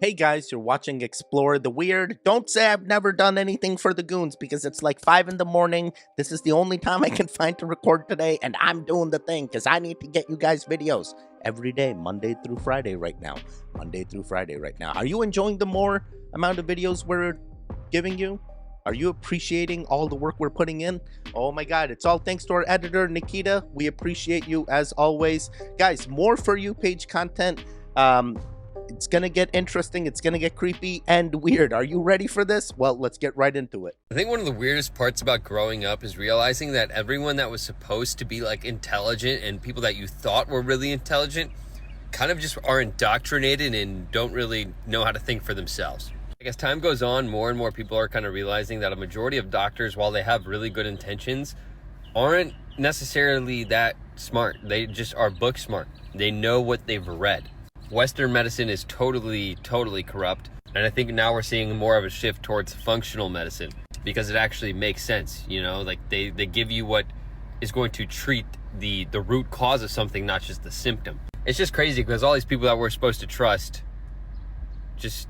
Hey guys, you're watching Explore the Weird. Don't say I've never done anything for the goons because it's like 5 in the morning. This is the only time I can find to record today, and I'm doing the thing because I need to get you guys videos every day, Monday through Friday right now. Monday through Friday right now. Are you enjoying the more amount of videos we're giving you? Are you appreciating all the work we're putting in? Oh my god, it's all thanks to our editor, Nikita. We appreciate you as always. Guys, more For You page content. It's gonna get interesting, it's gonna get creepy and weird. Are you ready for this? Well, let's get right into it. I think one of the weirdest parts about growing up is realizing that everyone that was supposed to be like intelligent and people that you thought were really intelligent kind of just are indoctrinated and don't really know how to think for themselves. As time goes on, more and more people are kind of realizing that a majority of doctors, while they have really good intentions, aren't necessarily that smart. They just are book smart. They know what they've read. Western medicine is totally corrupt, and I think now we're seeing more of a shift towards functional medicine because it actually makes sense. You know, like they give you what is going to treat the root cause of something, not just the symptom. It's just crazy because all these people that we're supposed to trust, just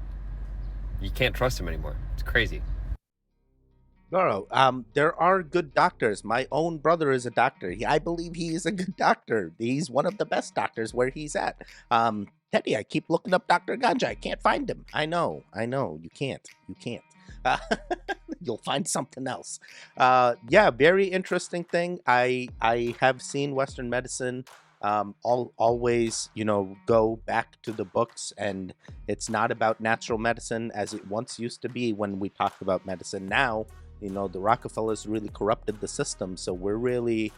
you can't trust them anymore. It's crazy. No, there are good doctors. My own brother is a doctor. I believe he is a good doctor. He's one of the best doctors where he's at. Teddy, I keep looking up Dr. Ganja. I can't find him. I know. You can't. Uh, you'll find something else. Yeah, very interesting thing. I have seen Western medicine always, go back to the books, and it's not about natural medicine as it once used to be when we talked about medicine. Now, the Rockefellers really corrupted the system, so we're really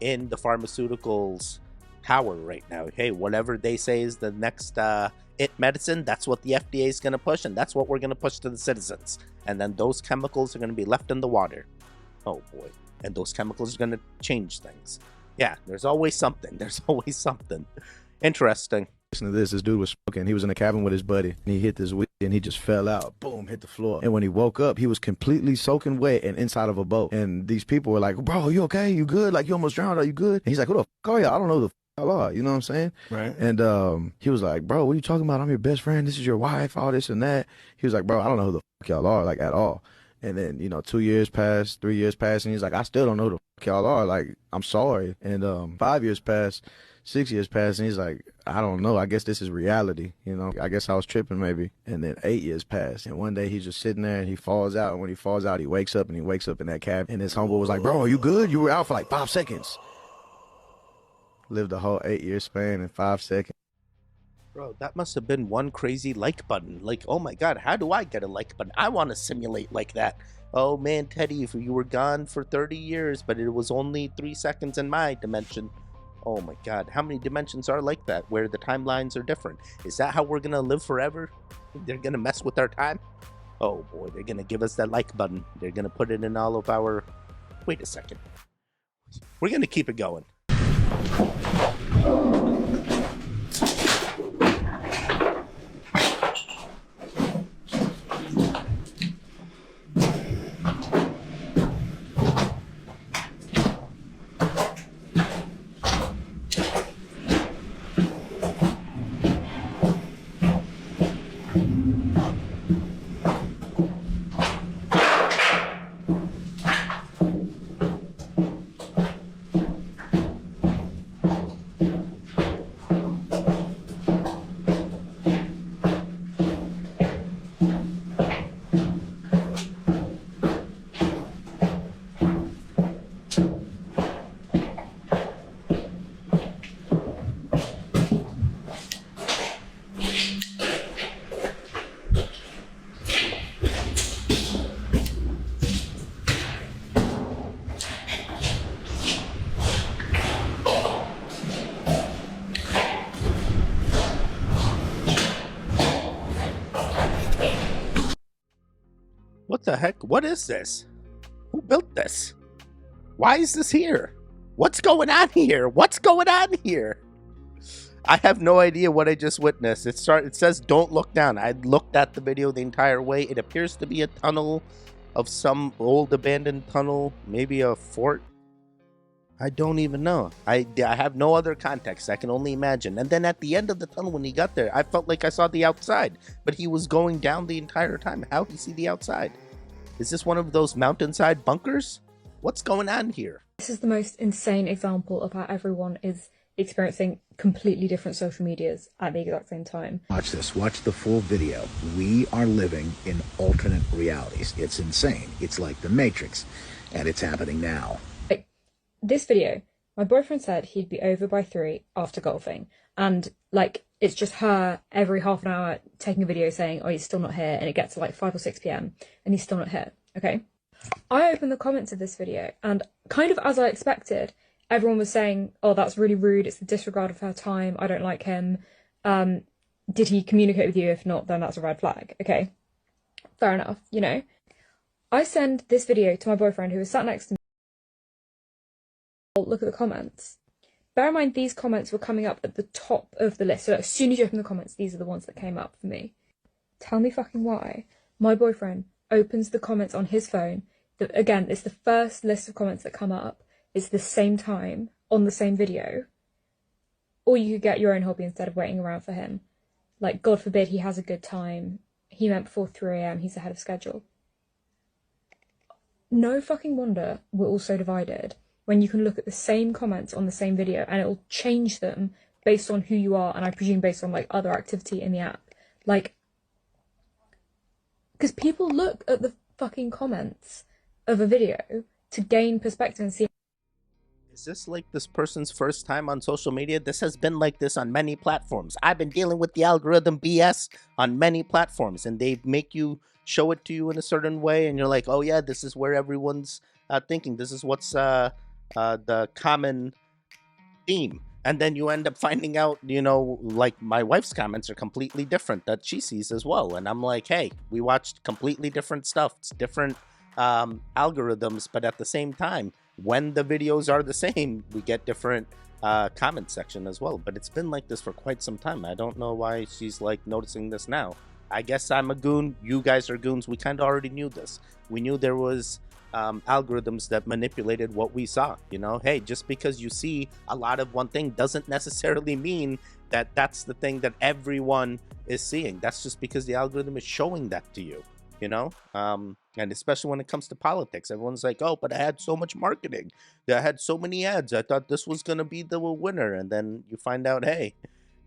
in the pharmaceuticals power right now. Hey, whatever they say is the next it medicine, that's what the FDA is going to push, and that's what we're going to push to the citizens. And then those chemicals are going to be left in the water. Oh boy. And those chemicals are going to change things. Yeah, there's always something. There's always something. Interesting. Listen to this dude was smoking. He was in the cabin with his buddy, and he hit this weed, and he just fell out. Boom, hit the floor. And when he woke up, he was completely soaking wet and inside of a boat. And these people were like, bro, you okay? You good? Like, you almost drowned. Are you good? And he's like, who the fuck are you? I don't know who the fuck y'all are. You know what I'm saying? Right. And he was like, bro, what are you talking about? I'm your best friend. This is your wife, all this and that. He was like, bro, I don't know who the fuck y'all are, like, at all. And then, 2 years passed, 3 years passed, and he's like, I still don't know who the fuck y'all are. Like, I'm sorry. And 5 years passed, 6 years passed, and he's like, I don't know. I guess this is reality. I guess I was tripping maybe. And then 8 years passed, and one day he's just sitting there, and he falls out. And when he falls out, he wakes up, and he wakes up in that cabin. And his homeboy was like, bro, are you good? You were out for like 5 seconds. Lived a whole 8-year span in 5 seconds. Bro, that must have been one crazy like button. Like, oh my god, how do I get a like button? I want to simulate like that. Oh man, Teddy, if you were gone for 30 years, but it was only 3 seconds in my dimension. Oh my god, how many dimensions are like that, where the timelines are different? Is that how we're gonna live forever? They're gonna mess with our time? Oh boy, they're gonna give us that like button. They're gonna put it in all of our... Wait a second. We're gonna keep it going. What the heck? What is this? Who built this? Why is this here? What's going on here? What's going on here? I have no idea what I just witnessed. It says don't look down. I looked at the video the entire way. It appears to be a tunnel of some old abandoned tunnel, maybe a fort. I don't even know. I have no other context. I can only imagine. And then at the end of the tunnel when he got there, I felt like I saw the outside, but he was going down the entire time. How did he see the outside? Is this one of those mountainside bunkers? What's going on here? This is the most insane example of how everyone is experiencing completely different social medias at the exact same time. Watch this. Watch the full video. We are living in alternate realities. It's insane. It's like the Matrix, and it's happening now. This video, my boyfriend said he'd be over by 3 after golfing, and like it's just her every half an hour taking a video saying, oh, he's still not here, and it gets to like 5 or 6 p.m. and he's still not here. Okay, I opened the comments of this video, and kind of as I expected, everyone was saying, oh, that's really rude, it's the disregard of her time, I don't like him, did he communicate with you? If not, then that's a red flag. Okay, fair enough, you know. I send this video to my boyfriend who was sat next to me. Look at the comments. Bear in mind, these comments were coming up at the top of the list. So as soon as you open the comments, these are the ones that came up for me. Tell me fucking why. My boyfriend opens the comments on his phone. Again, it's the first list of comments that come up. It's the same time on the same video. Or you could get your own hobby instead of waiting around for him. Like, God forbid he has a good time. He meant before 3 a.m. He's ahead of schedule. No fucking wonder we're all so divided when you can look at the same comments on the same video and it'll change them based on who you are, and I presume based on like other activity in the app. Like, because people look at the fucking comments of a video to gain perspective and see. Is this like this person's first time on social media? This has been like this on many platforms. I've been dealing with the algorithm BS on many platforms, and they make you show it to you in a certain way, and you're like, oh yeah, this is where everyone's thinking. This is what's the common theme. And then you end up finding out, you know, like my wife's comments are completely different that she sees as well. And I'm like, hey, we watched completely different stuff. It's different algorithms, but at the same time, when the videos are the same, we get different comment section as well. But it's been like this for quite some time. I don't know why she's like noticing this now. I guess I'm a goon. You guys are goons. We kind of already knew this. We knew there was algorithms that manipulated what we saw. You know, hey, just because you see a lot of one thing doesn't necessarily mean that that's the thing that everyone is seeing. That's just because the algorithm is showing that to you, you know. And especially when it comes to politics, everyone's like, oh, but I had so much marketing, I had so many ads, I thought this was gonna be the winner. And then you find out, hey,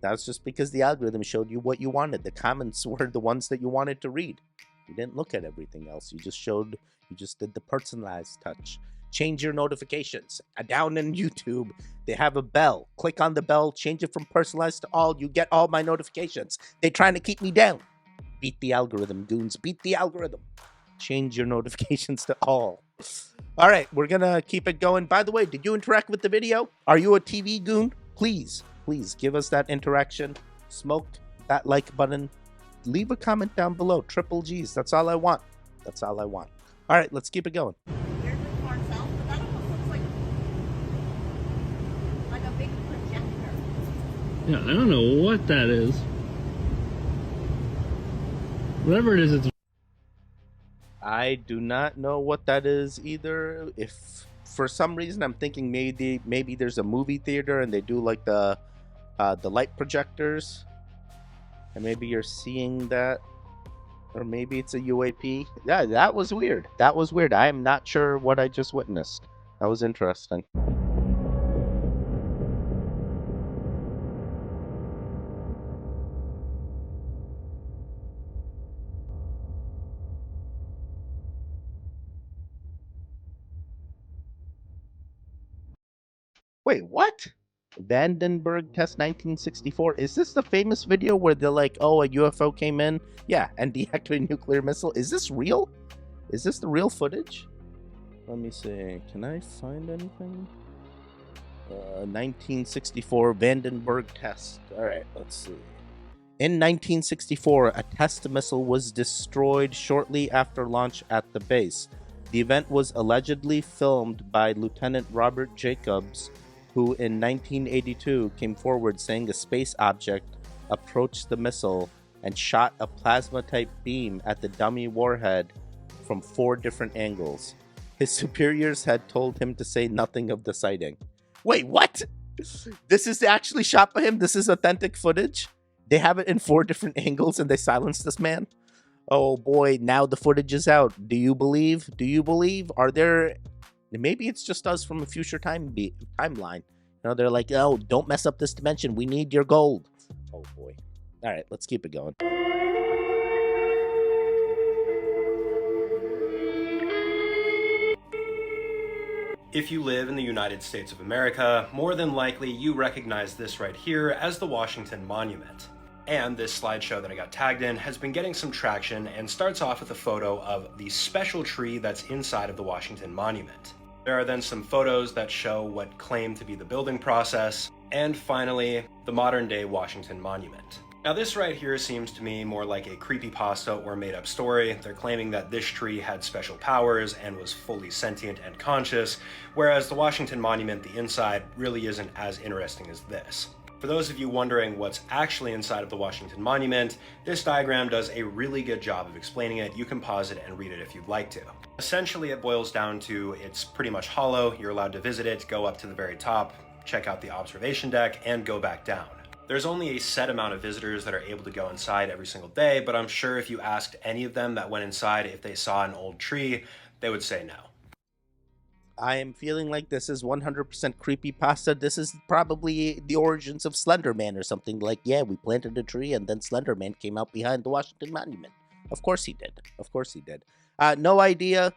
that's just because the algorithm showed you what you wanted. The comments were the ones that you wanted to read. You didn't look at everything else. You just did the personalized touch. Change your notifications. Down in YouTube, they have a bell. Click on the bell, change it from personalized to all. You get all my notifications. They're trying to keep me down. Beat the algorithm, goons. Beat the algorithm. Change your notifications to all. All right, we're going to keep it going. By the way, did you interact with the video? Are you a TV goon? Please give us that interaction. Smoke that like button. Leave a comment down below. Triple G's. That's all I want. That's all I want. All right, let's keep it going. There's the car itself, but that almost looks like a big projector. Yeah, I don't know what that is. Whatever it is, it's... I do not know what that is either. If for some reason I'm thinking maybe there's a movie theater and they do like the light projectors, and maybe you're seeing that, or maybe it's a UAP. Yeah, that was weird. That was weird. I am not sure what I just witnessed. That was interesting. Wait, what? Vandenberg test 1964. Is this the famous video where they're like, oh, a UFO came in? Yeah, and deactivated nuclear missile. Is this real? Is this the real footage? Let me see. Can I find anything? 1964 Vandenberg test. All right, let's see. In 1964, a test missile was destroyed shortly after launch at the base. The event was allegedly filmed by Lieutenant Robert Jacobs, who in 1982 came forward saying a space object approached the missile and shot a plasma-type beam at the dummy warhead from 4 different angles. His superiors had told him to say nothing of the sighting. Wait, what? This is actually shot by him? This is authentic footage? They have it in 4 different angles and they silenced this man? Oh boy, now the footage is out. Do you believe? Do you believe? Are there... Maybe it's just us from a future timeline. You know, they're like, oh, don't mess up this dimension. We need your gold. Oh boy. All right, let's keep it going. If you live in the United States of America, more than likely you recognize this right here as the Washington Monument. And this slideshow that I got tagged in has been getting some traction and starts off with a photo of the special tree that's inside of the Washington Monument. There are then some photos that show what claim to be the building process, and finally, the modern day Washington Monument. Now this right here seems to me more like a creepypasta or made up story. They're claiming that this tree had special powers and was fully sentient and conscious, whereas the Washington Monument, the inside, really isn't as interesting as this. For those of you wondering what's actually inside of the Washington Monument, this diagram does a really good job of explaining it. You can pause it and read it if you'd like to. Essentially, it boils down to it's pretty much hollow. You're allowed to visit it, go up to the very top, check out the observation deck, and go back down. There's only a set amount of visitors that are able to go inside every single day, but I'm sure if you asked any of them that went inside if they saw an old tree, they would say no. I am feeling like this is 100% creepypasta. This is probably the origins of Slender Man or something. Like, yeah, we planted a tree and then Slender Man came out behind the Washington Monument. Of course he did. Of course he did. No idea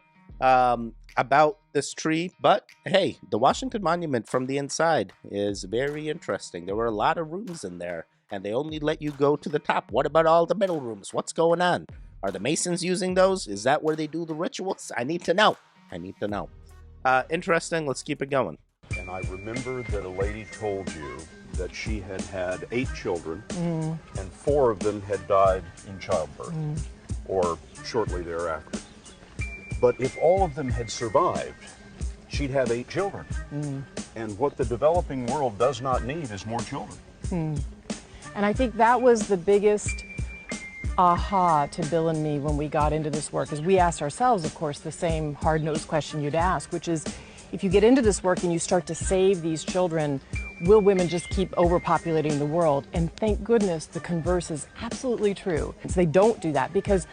about this tree, but hey, the Washington Monument from the inside is very interesting. There were a lot of rooms in there, and they only let you go to the top. What about all the middle rooms? What's going on? Are the Masons using those? Is that where they do the rituals? I need to know. I need to know. Interesting. Let's keep it going. And I remember that a lady told you that she had had 8 children, and 4 of them had died in childbirth, or shortly thereafter. But if all of them had survived, she'd have 8 children. And what the developing world does not need is more children. And I think that was the biggest aha to Bill and me when we got into this work, is we asked ourselves, of course, the same hard-nosed question you'd ask, which is, if you get into this work and you start to save these children, will women just keep overpopulating the world? And thank goodness the converse is absolutely true. They don't do that, because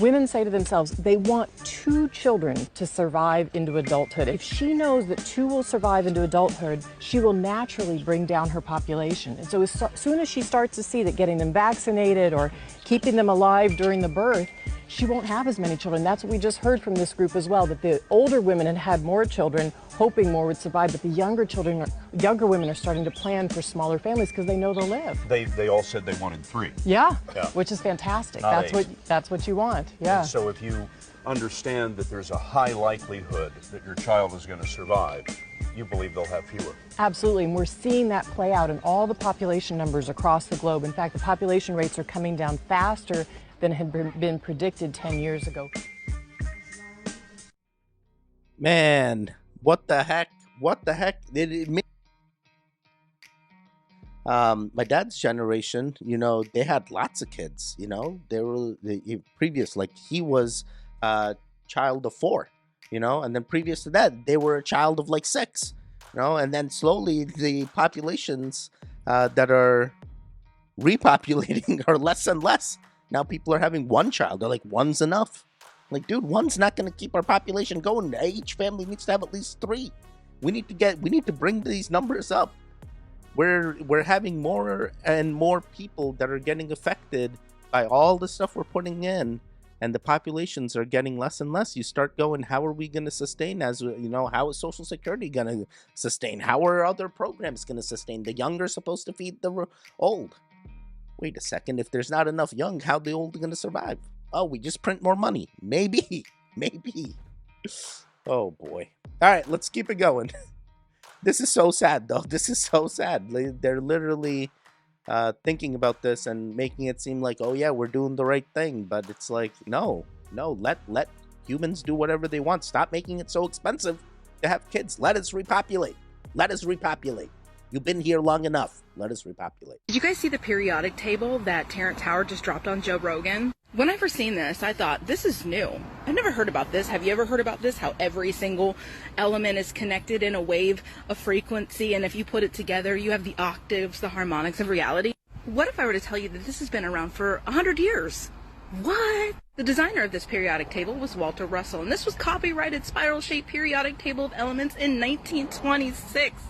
women say to themselves they want 2 children to survive into adulthood. If she knows that 2 will survive into adulthood, she will naturally bring down her population. And so as soon as she starts to see that getting them vaccinated or keeping them alive during the birth, she won't have as many children. That's what we just heard from this group as well, that the older women had had more children, hoping more would survive, but the younger women are starting to plan for smaller families because they know they'll live. They all said they wanted 3. Yeah, which is fantastic. Not 8. That's what you want. Yeah. And so if you understand that there's a high likelihood that your child is going to survive, you believe they'll have fewer. Absolutely, and we're seeing that play out in all the population numbers across the globe. In fact, the population rates are coming down faster than had been predicted 10 years ago. Man, what the heck? What the heck? My dad's generation, you know, they had lots of kids, you know, they were previous, like he was a child of 4, you know, and then previous to that, they were a child of like 6, you know, and then slowly the populations that are repopulating are less and less. Now people are having 1 child. They're like, 1's enough. Like, dude, 1's not going to keep our population going. Each family needs to have at least 3. We need to bring these numbers up. We're having more and more people that are getting affected by all the stuff we're putting in, and the populations are getting less and less. You start going, how are we going to sustain? As you know, how is Social Security going to sustain? How are other programs going to sustain? The young are supposed to feed the old. Wait a second, if there's not enough young, how the old are going to survive? Oh, we just print more money. Maybe. Oh boy. All right, let's keep it going. This is so sad, though. This is so sad. They're literally thinking about this and making it seem like, oh yeah, we're doing the right thing. But it's like, no, let humans do whatever they want. Stop making it so expensive to have kids. Let us repopulate. You've been here long enough. Let us repopulate. Did you guys see the periodic table that Terrence Howard just dropped on Joe Rogan? When I first seen this, I thought, this is new. I've never heard about this. Have you ever heard about this? How every single element is connected in a wave of frequency, and if you put it together, you have the octaves, the harmonics of reality. What if I were to tell you that this has been around for 100 years? What? The designer of this periodic table was Walter Russell, and this was copyrighted spiral-shaped periodic table of elements in 1926.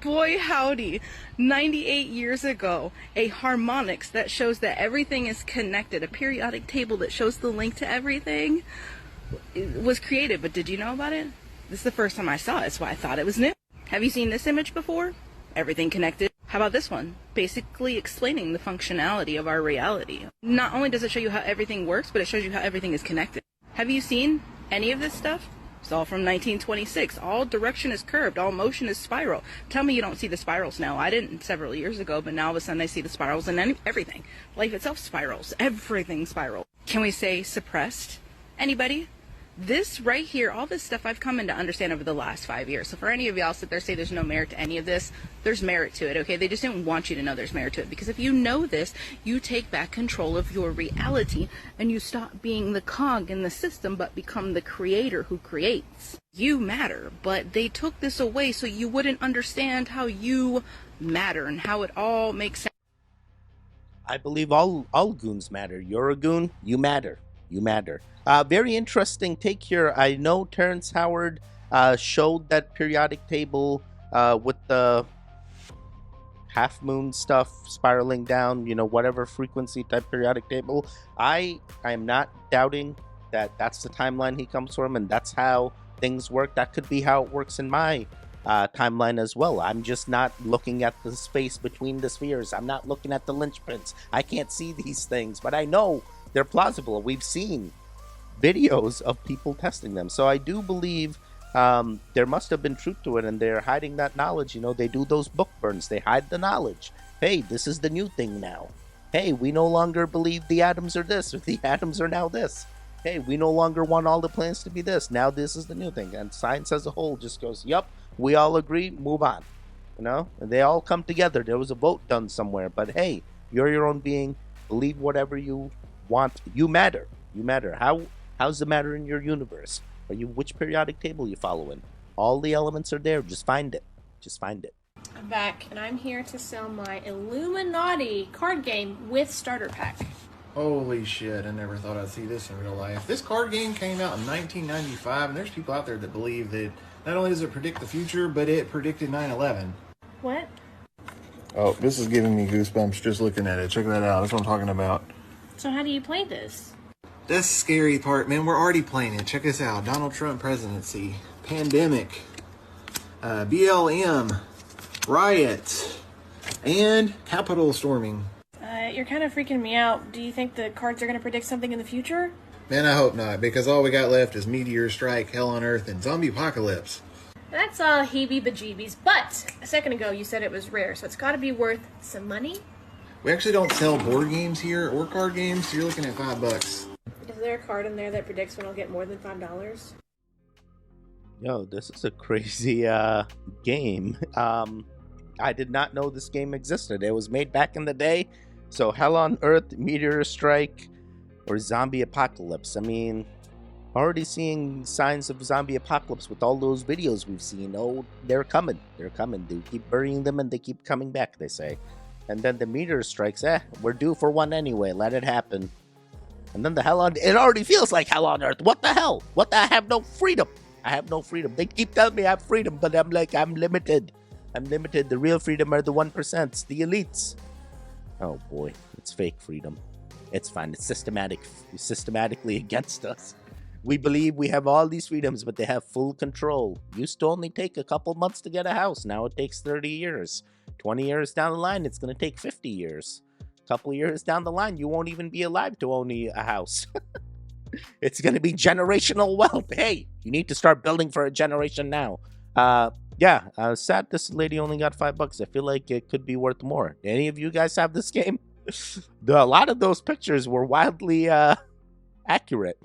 Boy howdy, 98 years ago, a harmonics that shows that everything is connected, a periodic table that shows the link to everything, was created. But did you know about it? This is the first time I saw it, so I thought it was new. Have you seen this image before? Everything connected. How about this one? Basically explaining the functionality of our reality. Not only does it show you how everything works, but it shows you how everything is connected. Have you seen any of this stuff? It's all from 1926. All direction is curved. All motion is spiral. Tell me you don't see the spirals now. I didn't several years ago, but now all of a sudden I see the spirals and everything. Life itself spirals. Everything spirals. Can we say suppressed? Anybody? This right here, all this stuff I've come in to understand over the last 5 years. So for any of y'all sit there say there's no merit to any of this, there's merit to it, okay? They just didn't want you to know there's merit to it. Because if you know this, you take back control of your reality and you stop being the cog in the system but become the creator who creates. You matter, but they took this away so you wouldn't understand how you matter and how it all makes sense. I believe all goons matter. You're a goon, you matter. You matter. Very interesting take here. I know Terrence Howard showed that periodic table with the half moon stuff spiraling down, whatever frequency type periodic table. I am not doubting that that's the timeline he comes from and that's how things work. That could be how it works in my timeline as well. I'm just not looking at the space between the spheres. I'm not looking at the linchpins. I can't see these things, but I know they're plausible. We've seen videos of people testing them. So I do believe there must have been truth to it, and they're hiding that knowledge. They do those book burns. They hide the knowledge. Hey, this is the new thing now. Hey, we no longer believe the atoms are this, or the atoms are now this. Hey, we no longer want all the planets to be this. Now this is the new thing. And science as a whole just goes, yup, we all agree, move on. And they all come together. There was a vote done somewhere. But hey, you're your own being. Believe whatever you want. You matter. You matter. How's the matter in your universe? Which periodic table you following? All the elements are there. Just find it. Just find it. I'm back, and I'm here to sell my Illuminati card game with starter pack. Holy shit, I never thought I'd see this in real life. This card game came out in 1995, and there's people out there that believe that not only does it predict the future, but it predicted 9/11. What? Oh, this is giving me goosebumps just looking at it. Check that out. That's what I'm talking about. So how do you play this? That's the scary part, man. We're already playing it. Check this out. Donald Trump presidency, pandemic, BLM, riot, and Capitol storming. You're kind of freaking me out. Do you think the cards are going to predict something in the future? Man, I hope not, because all we got left is meteor strike, hell on earth, and zombie apocalypse. That's all heebie-bejeebies, but a second ago you said it was rare, so it's got to be worth some money? We actually don't sell board games here or card games, so you're looking at $5. Is there a card in there that predicts when I'll get more than $5? Yo, this is a crazy game. I did not know this game existed. It was made back in the day. So hell on earth, meteor strike, or zombie apocalypse. I mean, already seeing signs of zombie apocalypse with all those videos we've seen. Oh, they're coming. They're coming. They keep burying them and they keep coming back, they say. And then the meteor strikes. We're due for one anyway. Let it happen. And then it already feels like hell on earth. What the hell? I have no freedom. I have no freedom. They keep telling me I have freedom, but I'm limited. I'm limited. The real freedom are the 1%, the elites. Oh boy, it's fake freedom. It's fine. It's systematically against us. We believe we have all these freedoms, but they have full control. Used to only take a couple months to get a house. Now it takes 30 years. 20 years down the line, it's going to take 50 years. A couple of years down the line, you won't even be alive to own a house. It's going to be generational wealth. Hey, you need to start building for a generation now. Sad this lady only got $5. I feel like it could be worth more. Any of you guys have this game? A lot of those pictures were wildly accurate.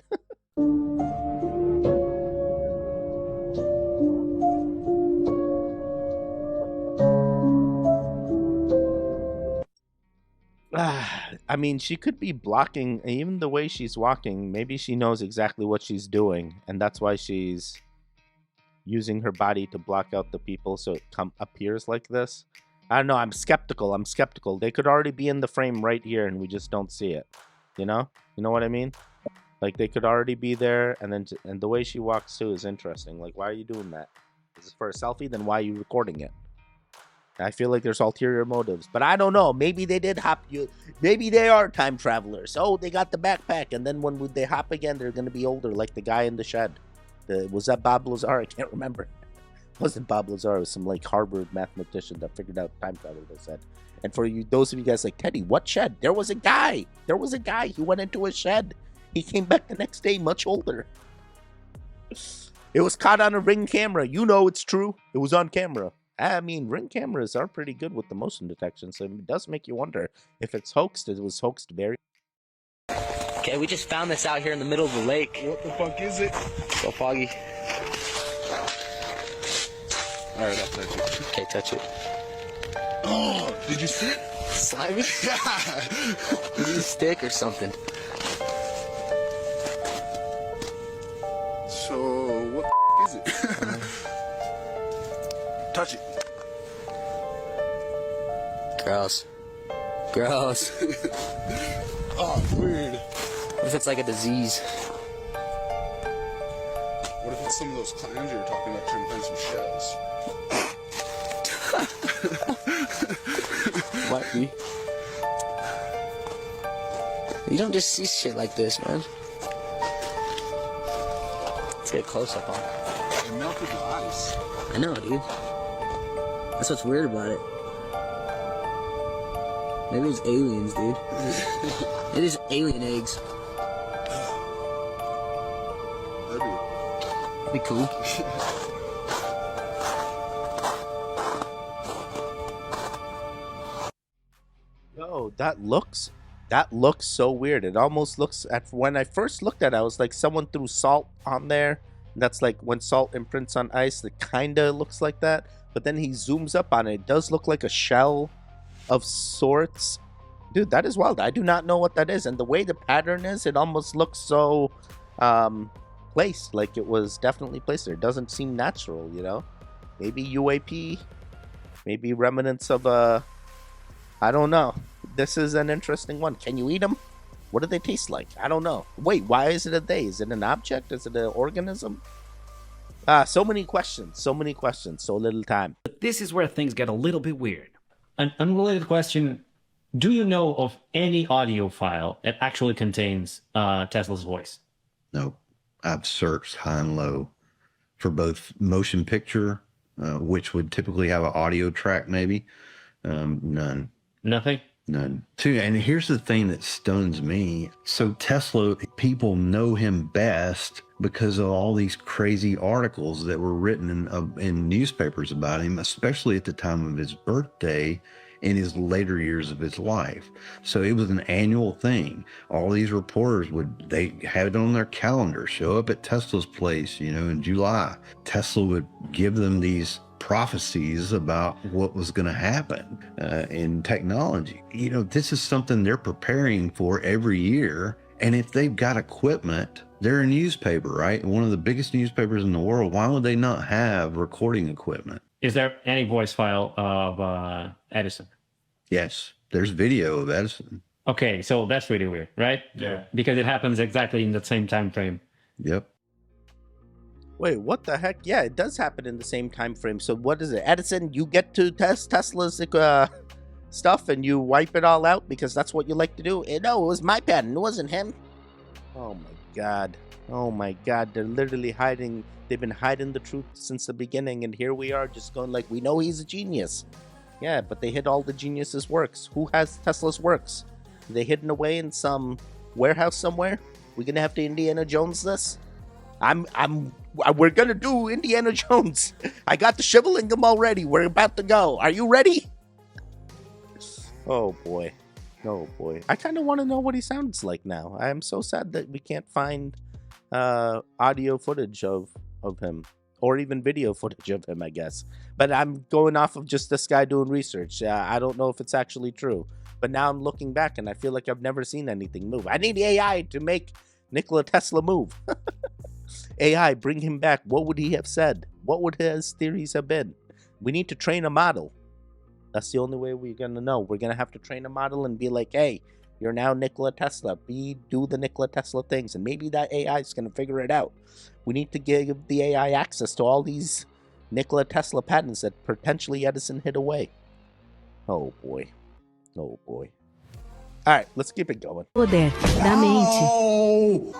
I mean, she could be blocking, even the way she's walking. Maybe she knows exactly what she's doing, and that's why she's using her body to block out the people so it appears like this. I don't know. I'm skeptical. They could already be in the frame right here, and we just don't see it. You know what I mean? Like, they could already be there, and the way she walks too is interesting. Like, why are you doing that? Is this for a selfie? Then why are you recording it? I feel like there's ulterior motives, but I don't know. Maybe they did hop you. Maybe they are time travelers. Oh, they got the backpack, and then when they hop again, they're gonna be older, like the guy in the shed. Was that Bob Lazar? I can't remember. It wasn't Bob Lazar. It was some like Harvard mathematician that figured out time travel. They said. And for you, those of you guys like Teddy, what shed? There was a guy. He went into a shed. He came back the next day, much older. It was caught on a Ring camera. You know it's true. It was on camera. I mean, Ring cameras are pretty good with the motion detection, so it does make you wonder if it's hoaxed. It was hoaxed very. Okay, we just found this out here in the middle of the lake. What the fuck is it? So foggy. Alright, I'll touch it. Okay, touch it. Oh, did you see it? Slimy? Yeah. You need a stick or something. So, what the is it? Touch it. Gross. Gross. Oh, weird. What if it's like a disease? What if it's some of those clams you were talking about trying to find some shells? Might be. You don't just see shit like this, man. Let's get a close up on it. It melted the ice. I know, dude. That's what's weird about it. Maybe it's aliens, dude. It is alien eggs. That'd be cool. Yo, that looks so weird. It almost looks when I first looked at it, I was like someone threw salt on there. That's like when salt imprints on ice, it kinda looks like that. But then he zooms up on it. It does look like a shell of sorts. Dude, that is wild. I do not know what that is. And the way the pattern is, it almost looks so placed. Like it was definitely placed there. It doesn't seem natural, you know? Maybe UAP. Maybe remnants of I don't know. This is an interesting one. Can you eat them? What do they taste like? I don't know. Wait, why is it a they? Is it an object? Is it an organism? So many questions. So little time. But this is where things get a little bit weird. An unrelated question. Do you know of any audio file that actually contains Tesla's voice? No. I've searched high and low for both motion picture, which would typically have an audio track maybe. None. Nothing? None. And here's the thing that stuns me. So Tesla, people know him best because of all these crazy articles that were written in newspapers about him, especially at the time of his birthday in his later years of his life. So it was an annual thing. All these reporters they had it on their calendar, show up at Tesla's place, in July. Tesla would give them these prophecies about what was going to happen in technology. This is something they're preparing for every year. And if they've got equipment, they're a newspaper, right? One of the biggest newspapers in the world. Why would they not have recording equipment? Is there any voice file of Edison? Yes, there's video of Edison. Okay, so that's really weird, right? Yeah. Because it happens exactly in the same time frame. Yep. Wait, what the heck? Yeah, it does happen in the same time frame. So what is it? Edison, you get to test Tesla's stuff and you wipe it all out because that's what you like to do? No, it was my patent. It wasn't him. Oh my God. They're literally hiding. They've been hiding the truth since the beginning. And here we are just going like, we know he's a genius. Yeah, but they hid all the genius's works. Who has Tesla's works? Are they hidden away in some warehouse somewhere? We're going to have to Indiana Jones this? We're gonna do Indiana Jones. I got the Shivalingam already. We're about to go. Are you ready? Oh boy. I kind of want to know what he sounds like now. I am so sad that we can't find audio footage of him, or even video footage of him, I guess. But I'm going off of just this guy doing research. I don't know if it's actually true. But now I'm looking back and I feel like I've never seen anything move. I need AI to make Nikola Tesla move. AI, bring him back. What would he have said? What would his theories have been? We need to train a model. That's the only way we're going to know. We're going to have to train a model and be like, hey, you're now Nikola Tesla. Do the Nikola Tesla things. And maybe that AI is going to figure it out. We need to give the AI access to all these Nikola Tesla patents that potentially Edison hid away. Oh, boy. Oh, boy. All right, let's keep it going. Poder da mente.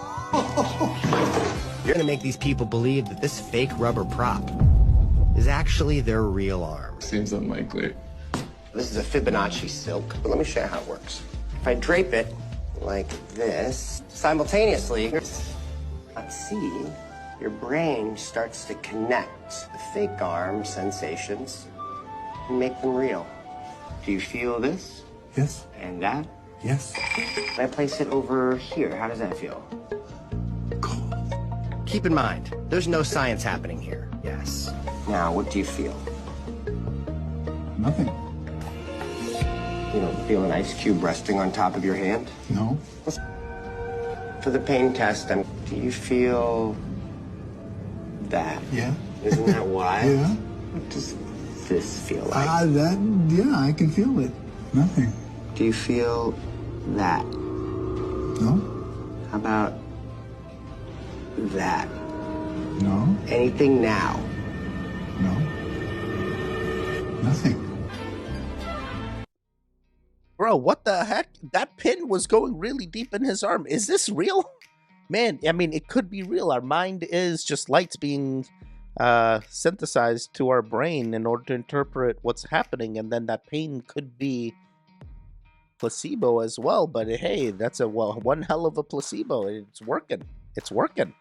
You're gonna make these people believe that this fake rubber prop is actually their real arm. Seems unlikely. This is a Fibonacci silk, but let me show you how it works. If I drape it like this, simultaneously, let's see, your brain starts to connect the fake arm sensations and make them real. Do you feel this? Yes. And that? Yes. If I place it over here, how does that feel? Cold. Keep in mind, there's no science happening here. Yes. Now, what do you feel? Nothing. You don't feel an ice cube resting on top of your hand? No. For the pain test, do you feel that? Yeah. Isn't that why? Yeah. What does this feel like? Yeah, I can feel it. Nothing. Do you feel that? No. How about that? No. Anything now? No. Nothing. Bro, what the heck? That pin was going really deep in his arm. Is this real? Man, I mean, it could be real. Our mind is just lights being synthesized to our brain in order to interpret what's happening, and then that pain could be placebo as well. But hey, that's one hell of a placebo. It's working. It's working.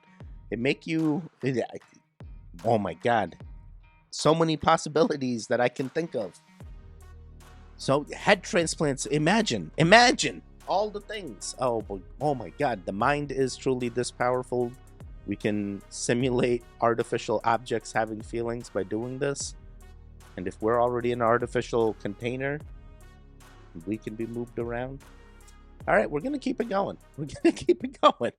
It make you... Oh my God. So many possibilities that I can think of. So head transplants, imagine all the things. Oh my God, the mind is truly this powerful. We can simulate artificial objects having feelings by doing this. And if we're already in an artificial container, we can be moved around. All right, we're going to keep it going.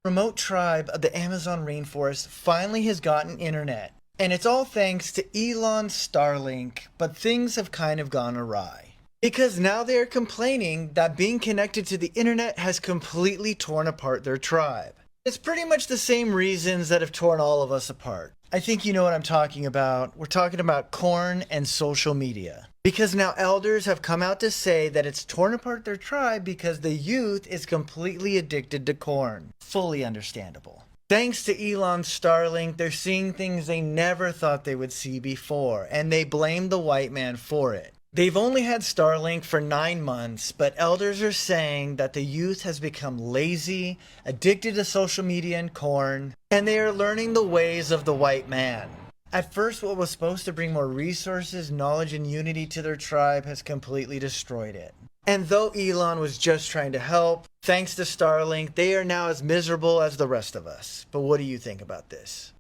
Remote tribe of the Amazon rainforest finally has gotten internet. And it's all thanks to Elon's Starlink, but things have kind of gone awry. Because now they are complaining that being connected to the internet has completely torn apart their tribe. It's pretty much the same reasons that have torn all of us apart. I think you know what I'm talking about. We're talking about corn and social media. Because now elders have come out to say that it's torn apart their tribe because the youth is completely addicted to corn. Fully understandable. Thanks to Elon's Starlink, they're seeing things they never thought they would see before, and they blame the white man for it. They've only had Starlink for 9 months, but elders are saying that the youth has become lazy, addicted to social media and corn, and they are learning the ways of the white man. At first, what was supposed to bring more resources, knowledge, and unity to their tribe has completely destroyed it. And though Elon was just trying to help, thanks to Starlink, they are now as miserable as the rest of us. But what do you think about this?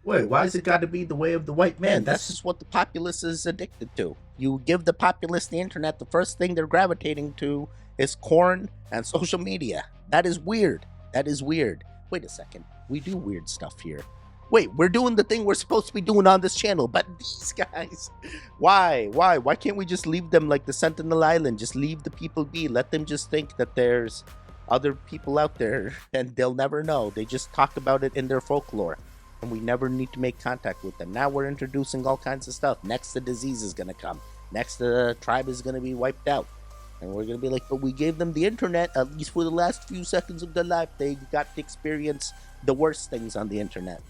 Wait, why has it got to be the way of the white man? That's just what the populace is addicted to. You give the populace the internet, the first thing they're gravitating to is corn and social media. That is weird. Wait a second. We do weird stuff here. Wait, we're doing the thing we're supposed to be doing on this channel, but these guys, why? Why can't we just leave them like the Sentinel Island? Just leave the people be. Let them just think that there's other people out there and they'll never know. They just talk about it in their folklore. And we never need to make contact with them. Now we're introducing all kinds of stuff. Next, the disease is going to come. Next, the tribe is going to be wiped out. And we're going to be like, but we gave them the internet, at least for the last few seconds of their life. They got to experience the worst things on the internet.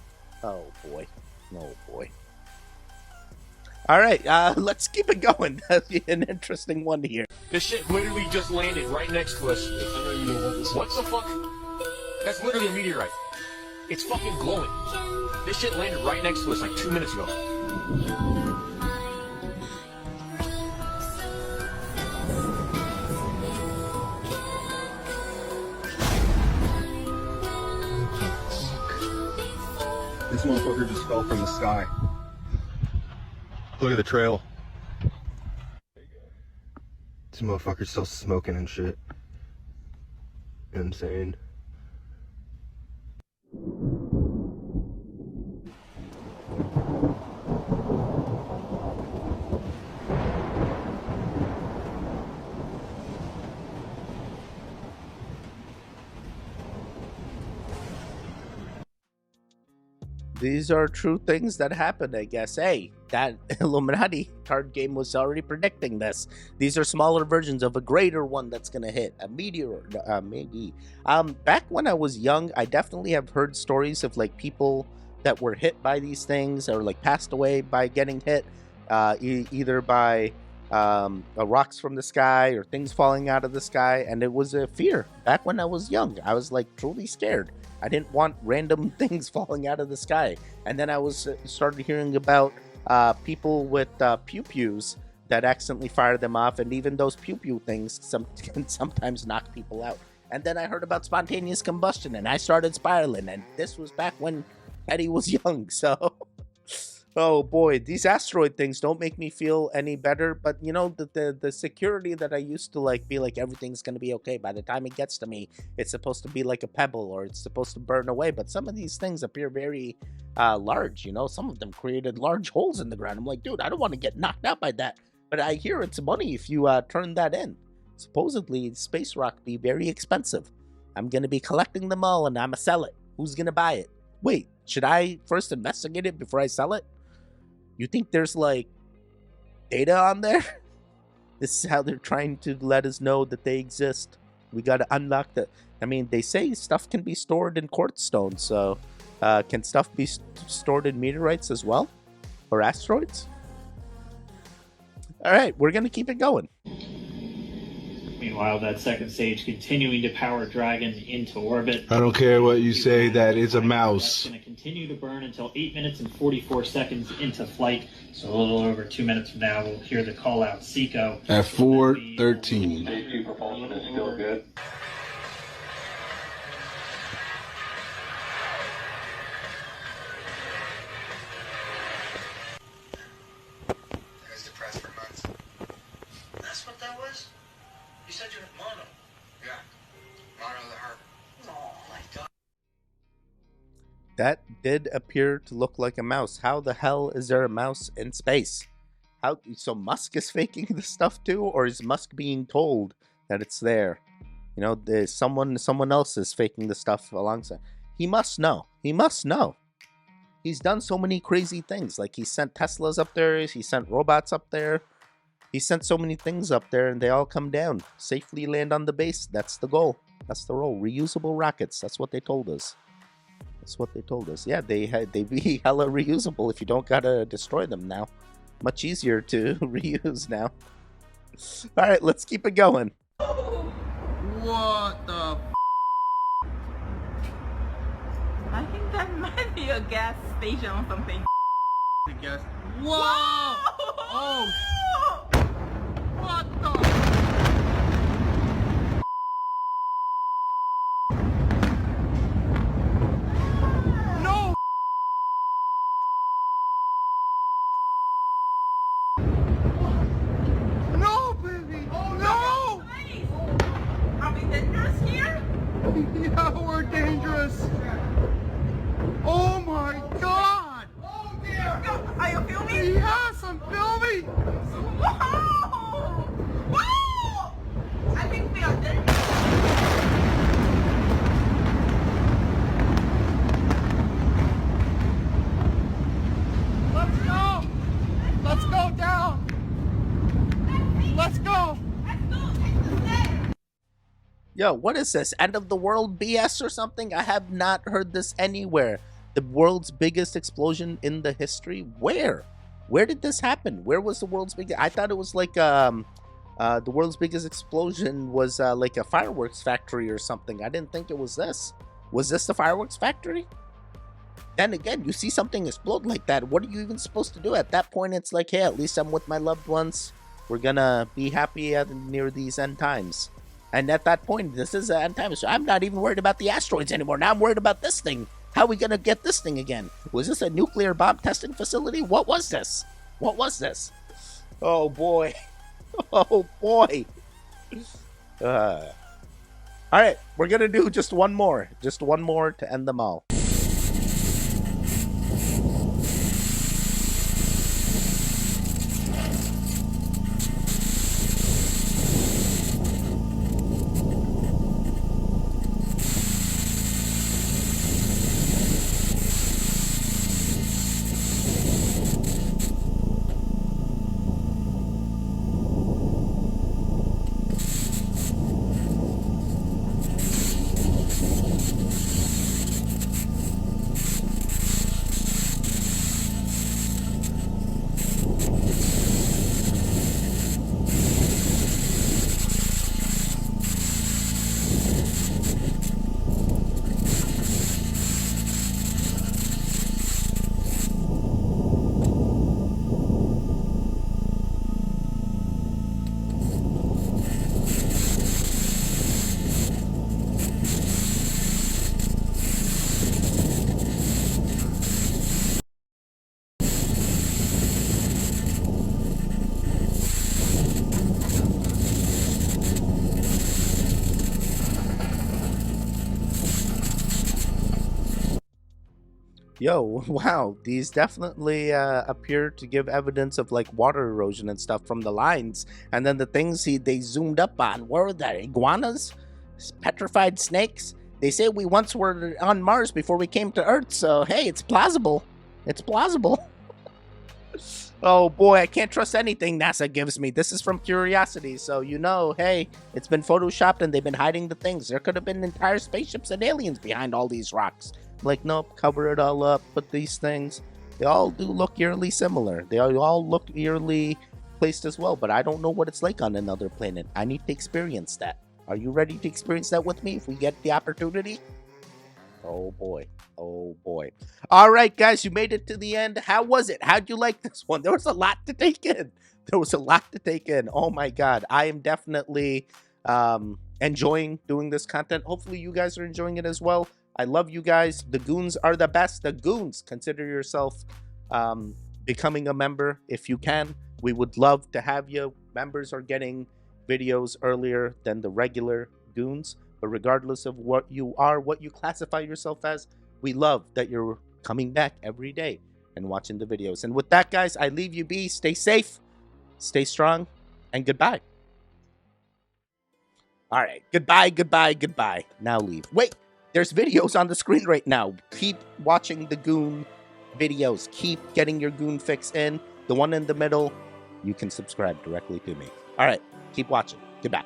Oh, boy. Oh, boy. All right, let's keep it going. That's an interesting one here. This shit literally just landed right next to us. What the fuck? That's literally a meteorite. It's fucking glowing. This shit landed right next to us like 2 minutes ago. This motherfucker just fell from the sky. Look at the trail. It's This motherfucker's still smoking and shit. Insane. These are true things that happen, I guess. Hey, that Illuminati card game was already predicting this. These are smaller versions of a greater one that's going to hit. A meteor, maybe. Back when I was young, I definitely have heard stories of like people that were hit by these things or like passed away by getting hit, either by rocks from the sky or things falling out of the sky. And it was a fear. Back when I was young, I was like truly scared. I didn't want random things falling out of the sky. And then I was started hearing about people with pew-pews that accidentally fire them off. And even those pew-pew things can sometimes knock people out. And then I heard about spontaneous combustion and I started spiraling. And this was back when Eddie was young. So, oh boy, these asteroid things don't make me feel any better. But you know, the security that I used to like be like, everything's going to be okay. By the time it gets to me, it's supposed to be like a pebble or it's supposed to burn away. But some of these things appear very large, you know, some of them created large holes in the ground. I'm like, dude, I don't want to get knocked out by that. But I hear it's money if you turn that in. Supposedly, space rock be very expensive. I'm going to be collecting them all and I'm going to sell it. Who's going to buy it? Wait, should I first investigate it before I sell it? You think there's like data on there? This is how they're trying to let us know that they exist. We got to unlock the... I mean, they say stuff can be stored in quartz stone, so can stuff be stored in meteorites as well? Or asteroids? All right, we're going to keep it going. Meanwhile, that second stage continuing to power Dragon into orbit. I don't care what you say, that is a mouse. It's going to continue to burn until 8 minutes and 44 seconds into flight. So a little over 2 minutes from now, we'll hear the call out Seco. At 4:13. AP propulsion is still good. I was depressed for months. That's what that was? You said you had mono. Yeah. Mono the heart. Oh my god. That did appear to look like a mouse. How the hell is there a mouse in space? How? So Musk is faking this stuff too, or is Musk being told that it's there? You know, there's someone else is faking the stuff alongside. He must know. He must know. He's done so many crazy things. Like he sent Teslas up there. He sent robots up there. He sent so many things up there, and they all come down. Safely land on the base. That's the goal. That's the role. Reusable rockets. That's what they told us. That's what they told us. Yeah, they be hella reusable if you don't gotta destroy them now. Much easier to reuse now. All right, let's keep it going. What the I think that might be a gas station or something. I guess. Whoa! Oh! What the? No! No, baby! Oh, No! Are we dangerous here? Yeah, we're dangerous! Oh my god! Oh dear! Are you filming? Yes, I'm filming! Whoa! Whoa! I think we are dangerous. Let's go! Let's go down! Let's go! Yo, what is this? End of the world BS or something? I have not heard this anywhere. The world's biggest explosion in the history? Where? Where did this happen? Where was the world's biggest? I thought it was like the world's biggest explosion was like a fireworks factory or something. I didn't think it was this. Was this the fireworks factory? Then again, you see something explode like that. What are you even supposed to do at that point? It's like, hey, at least I'm with my loved ones. We're gonna be happy near these end times. And at that point, this is an end time. So I'm not even worried about the asteroids anymore. Now I'm worried about this thing. How are we gonna get this thing again? Was this a nuclear bomb testing facility? What was this? What was this? Oh boy. Oh boy. All right, we're gonna do just one more to end them all. Yo, wow, these definitely appear to give evidence of like water erosion and stuff from the lines. And then the things they zoomed up on, what were they? Iguanas? Petrified snakes? They say we once were on Mars before we came to Earth, so hey, it's plausible. It's plausible. Oh boy, I can't trust anything NASA gives me. This is from Curiosity, so hey, it's been photoshopped and they've been hiding the things. There could have been entire spaceships and aliens behind all these rocks. Like, nope, cover it all up, put these things. They all do look eerily similar. They all look eerily placed as well, but I don't know what it's like on another planet. I need to experience that. Are you ready to experience that with me if we get the opportunity? Oh boy. Oh boy. All right, guys, you made it to the end. How was it? How'd you like this one? There was a lot to take in. Oh my God. I am definitely enjoying doing this content. Hopefully you guys are enjoying it as well. I love you guys. The goons are the best. The goons, consider yourself becoming a member if you can. We would love to have you. Members are getting videos earlier than the regular goons. But regardless of what you are, what you classify yourself as, we love that you're coming back every day and watching the videos. And with that, guys, I leave you be. Stay safe, stay strong, and goodbye. All right. Goodbye. Now leave. Wait, there's videos on the screen right now. Keep watching the goon videos. Keep getting your goon fix in. The one in the middle, you can subscribe directly to me. All right. Keep watching. Goodbye.